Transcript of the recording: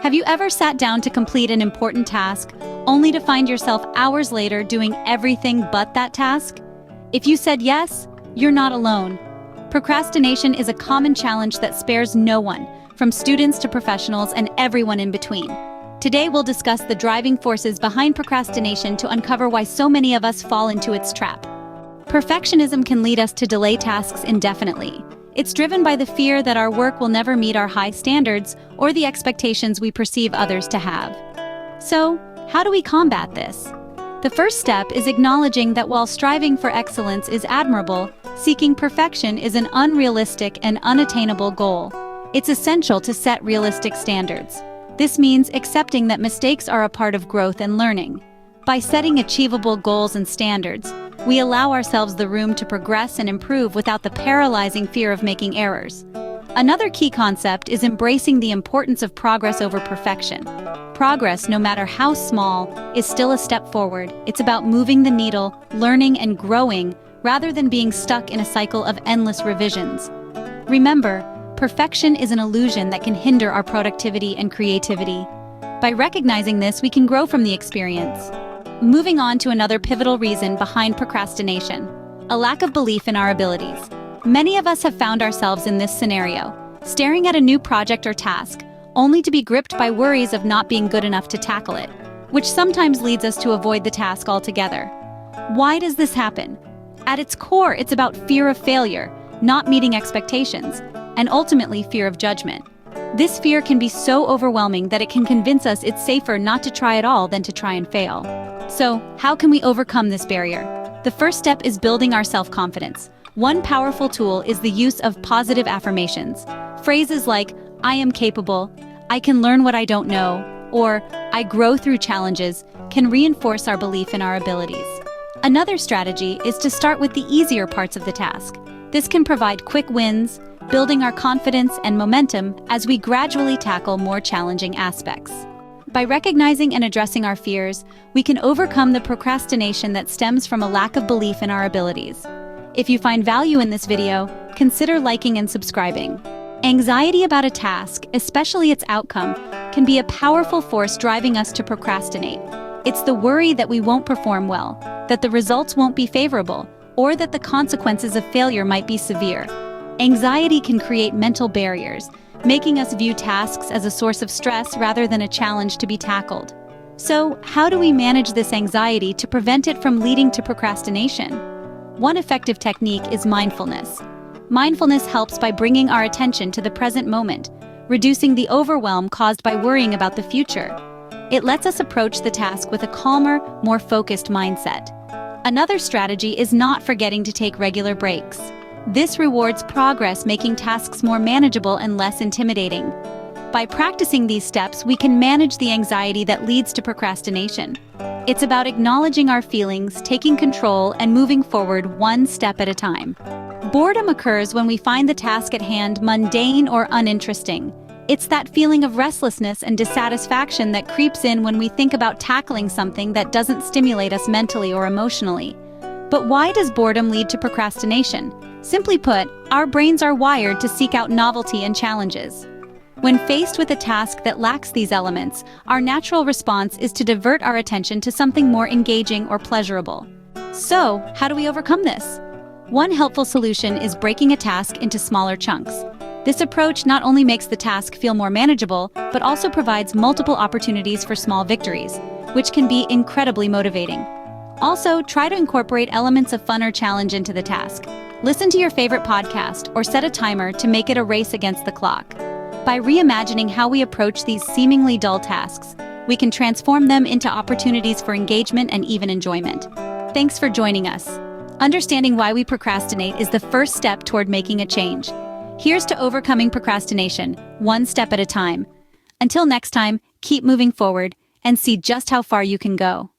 Have you ever sat down to complete an important task, only to find yourself hours later doing everything but that task? If you said yes, you're not alone. Procrastination is a common challenge that spares no one, from students to professionals and everyone in between. Today we'll discuss the driving forces behind procrastination to uncover why so many of us fall into its trap. Perfectionism can lead us to delay tasks indefinitely. It's driven by the fear that our work will never meet our high standards or the expectations we perceive others to have. So, how do we combat this? The first step is acknowledging that while striving for excellence is admirable, seeking perfection is an unrealistic and unattainable goal. It's essential to set realistic standards. This means accepting that mistakes are a part of growth and learning. By setting achievable goals and standards, we allow ourselves the room to progress and improve without the paralyzing fear of making errors. Another key concept is embracing the importance of progress over perfection. Progress, no matter how small, is still a step forward. It's about moving the needle, learning and growing, rather than being stuck in a cycle of endless revisions. Remember, perfection is an illusion that can hinder our productivity and creativity. By recognizing this, we can grow from the experience. Moving on to another pivotal reason behind procrastination: a lack of belief in our abilities. Many of us have found ourselves in this scenario, staring at a new project or task, only to be gripped by worries of not being good enough to tackle it, which sometimes leads us to avoid the task altogether. Why does this happen? At its core, it's about fear of failure, not meeting expectations, and ultimately fear of judgment. This fear can be so overwhelming that it can convince us it's safer not to try at all than to try and fail. So, how can we overcome this barrier? The first step is building our self-confidence. One powerful tool is the use of positive affirmations. Phrases like, "I am capable," "I can learn what I don't know," or "I grow through challenges" can reinforce our belief in our abilities. Another strategy is to start with the easier parts of the task. This can provide quick wins, building our confidence and momentum as we gradually tackle more challenging aspects. By recognizing and addressing our fears, we can overcome the procrastination that stems from a lack of belief in our abilities. If you find value in this video, consider liking and subscribing. Anxiety about a task, especially its outcome, can be a powerful force driving us to procrastinate. It's the worry that we won't perform well, that the results won't be favorable, or that the consequences of failure might be severe. Anxiety can create mental barriers, making us view tasks as a source of stress rather than a challenge to be tackled. So, how do we manage this anxiety to prevent it from leading to procrastination? One effective technique is mindfulness. Mindfulness helps by bringing our attention to the present moment, reducing the overwhelm caused by worrying about the future. It lets us approach the task with a calmer, more focused mindset. Another strategy is not forgetting to take regular breaks. This rewards progress, making tasks more manageable and less intimidating. By practicing these steps, we can manage the anxiety that leads to procrastination. It's about acknowledging our feelings, taking control, and moving forward one step at a time. Boredom occurs when we find the task at hand mundane or uninteresting. It's that feeling of restlessness and dissatisfaction that creeps in when we think about tackling something that doesn't stimulate us mentally or emotionally. But why does boredom lead to procrastination? Simply put, our brains are wired to seek out novelty and challenges. When faced with a task that lacks these elements, our natural response is to divert our attention to something more engaging or pleasurable. So, how do we overcome this? One helpful solution is breaking a task into smaller chunks. This approach not only makes the task feel more manageable, but also provides multiple opportunities for small victories, which can be incredibly motivating. Also, try to incorporate elements of fun or challenge into the task. Listen to your favorite podcast or set a timer to make it a race against the clock. By reimagining how we approach these seemingly dull tasks, we can transform them into opportunities for engagement and even enjoyment. Thanks for joining us. Understanding why we procrastinate is the first step toward making a change. Here's to overcoming procrastination, one step at a time. Until next time, keep moving forward and see just how far you can go.